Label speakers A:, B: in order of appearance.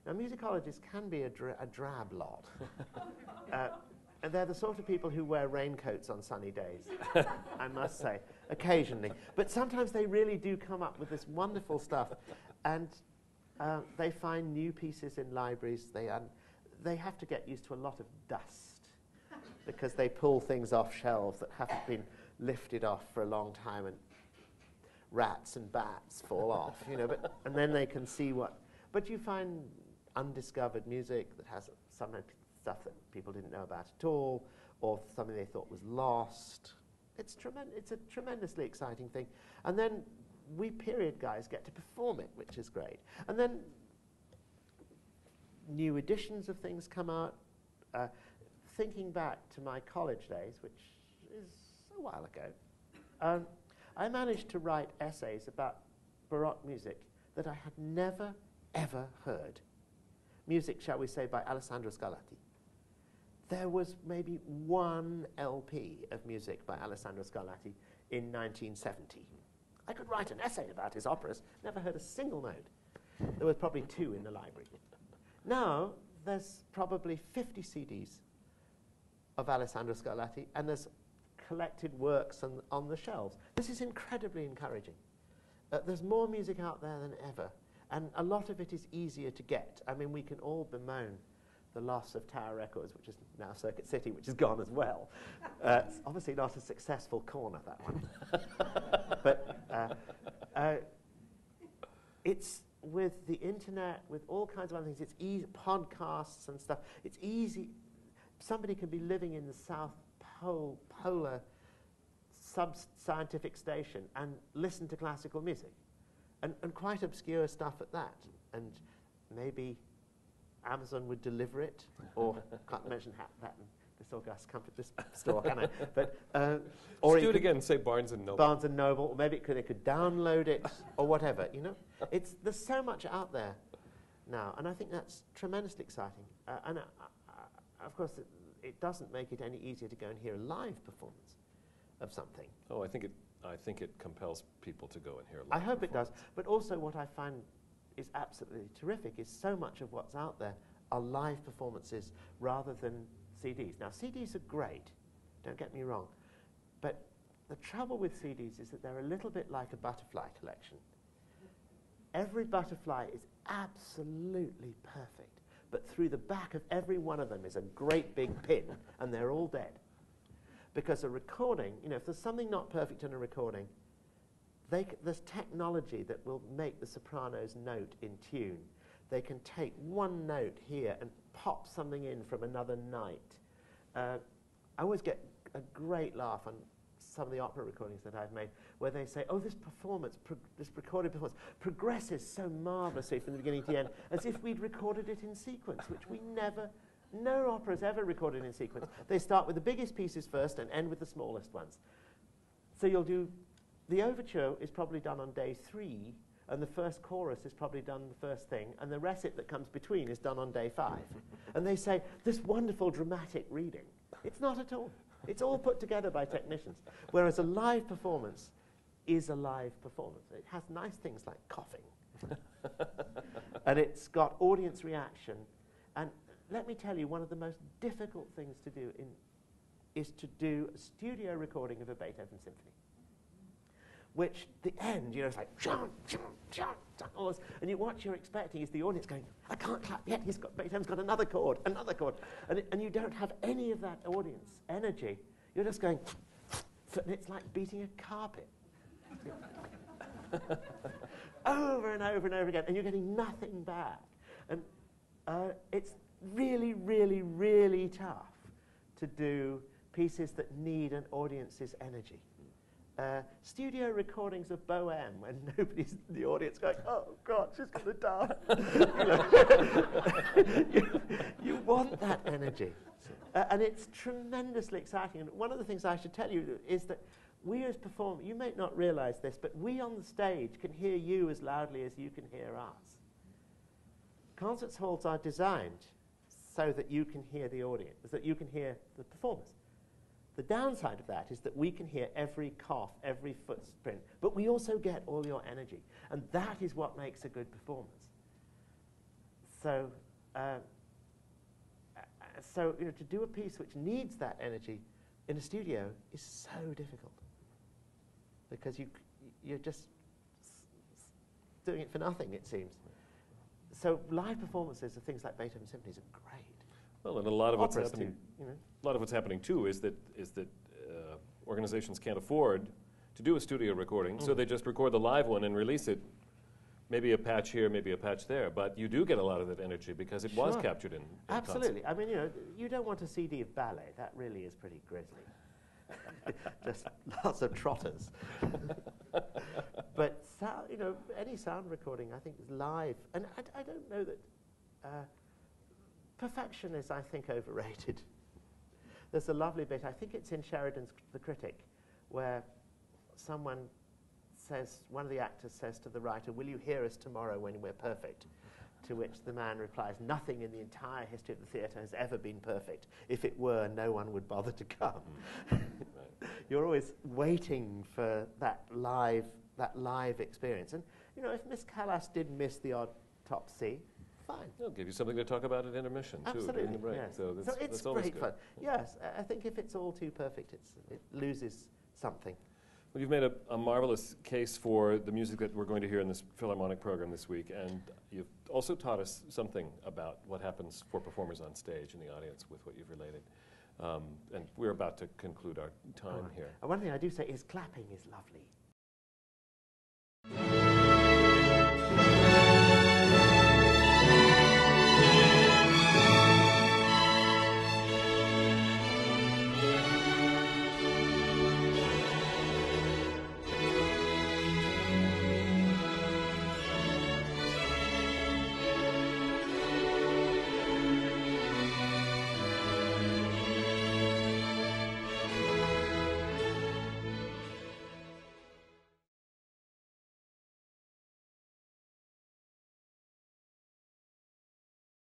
A: Now, musicologists can be a drab lot. And they're the sort of people who wear raincoats on sunny days, I must say, occasionally. But sometimes they really do come up with this wonderful stuff, and they find new pieces in libraries. They have to get used to a lot of dust, because they pull things off shelves that haven't been lifted off for a long time, and rats and bats fall off, you know, and then they can see what. But you find undiscovered music that has some stuff that people didn't know about at all, or something they thought was lost. It's a tremendously exciting thing. And then we period guys get to perform it, which is great. And then new editions of things come out. Thinking back to my college days, which is a while ago, I managed to write essays about Baroque music that I had never, ever heard. Music, shall we say, by Alessandro Scarlatti. There was maybe one LP of music by Alessandro Scarlatti in 1970. I could write an essay about his operas, never heard a single note. There was probably 2 in the library. Now, there's probably 50 CDs of Alessandro Scarlatti, and there's collected works on the shelves. This is incredibly encouraging. There's more music out there than ever, and a lot of it is easier to get. I mean, we can all bemoan the loss of Tower Records, which is now Circuit City, which is gone as well. It's obviously not a successful corner, that one. But it's with the internet, with all kinds of other things, it's easy, podcasts and stuff, it's easy. Somebody can be living in the South Pole, polar sub-scientific station and listen to classical music, and quite obscure stuff at that. And maybe Amazon would deliver it, or can't mention that in this august this store, can I? But or
B: do it again. Say Barnes and Noble.
A: Barnes and Noble, or maybe they could download it, or whatever. You know, there's so much out there now, and I think that's tremendously exciting. And of course, it doesn't make it any easier to go and hear a live performance of something.
B: Oh, I think it compels people to go and hear a live
A: I hope it does.
B: performance.
A: But also what I find is absolutely terrific is so much of what's out there are live performances rather than CDs. Now, CDs are great, don't get me wrong, but the trouble with CDs is that they're a little bit like a butterfly collection. Every butterfly is absolutely perfect, but through the back of every one of them is a great big pin, and they're all dead. Because a recording, you know, if there's something not perfect in a recording, there's technology that will make the soprano's note in tune. They can take one note here and pop something in from another night. I always get a great laugh on some of the opera recordings that I've made, where they say, oh, this performance, this recorded performance, progresses so marvelously from the beginning to the end, as if we'd recorded it in sequence, which we never, no opera's ever recorded in sequence. They start with the biggest pieces first and end with the smallest ones. So you'll do, the overture is probably done on day 3, and the first chorus is probably done the first thing, and the recit that comes between is done on day 5. And they say, this wonderful dramatic reading. It's not at all. It's all put together by technicians. Whereas a live performance is a live performance. It has nice things like coughing. And it's got audience reaction. And let me tell you, one of the most difficult things to do is to do a studio recording of a Beethoven symphony. Which the end, you know, it's like, and what you're expecting is the audience going, I can't clap yet, Beethoven's got another chord. And you don't have any of that audience energy. You're just going, and it's like beating a carpet. Over and over and over again, and you're getting nothing back. And it's really, really, really tough to do pieces that need an audience's energy. Studio recordings of Bohème when nobody's in the audience going, oh God, she's going to die. You want that energy. And it's tremendously exciting. And one of the things I should tell you is that we as performers, you may not realize this, but we on the stage can hear you as loudly as you can hear us. Concert halls are designed so that you can hear the audience, that you can hear the performers. The downside of that is that we can hear every cough, every footprint, but we also get all your energy. And that is what makes a good performance. So, so to do a piece which needs that energy in a studio is so difficult because you're just doing it for nothing, it seems. So live performances of things like Beethoven symphonies are great.
B: Well, and a lot of what's
A: Operas
B: happening,
A: too,
B: a lot of what's happening too is that organizations can't afford to do a studio recording, so they just record the live one and release it. Maybe a patch here, maybe a patch there, but you do get a lot of that energy because it was captured in
A: Absolutely.
B: concert.
A: I mean, you don't want a CD of ballet. That really is pretty grisly. Just lots of trotters. But any sound recording, I think, is live. And I don't know that perfection is, I think, overrated. There's a lovely bit, I think it's in Sheridan's The Critic, where one of the actors says to the writer, "Will you hear us tomorrow when we're perfect?" To which the man replies, "Nothing in the entire history of the theatre has ever been perfect. If it were, no one would bother to come." You're always waiting for that live experience. And if Miss Callas did miss the odd top C, fine.
B: They'll give you something to talk about at intermission too.
A: Absolutely,
B: During the break.
A: yes.
B: So
A: So it's
B: that's always
A: great
B: good.
A: fun. Yes, I think if it's all too perfect, it loses something.
B: Well, you've made a marvelous case for the music that we're going to hear in this Philharmonic program this week, and you've also taught us something about what happens for performers on stage in the audience with what you've related. And we're about to conclude our time here.
A: And one thing I do say is clapping is lovely.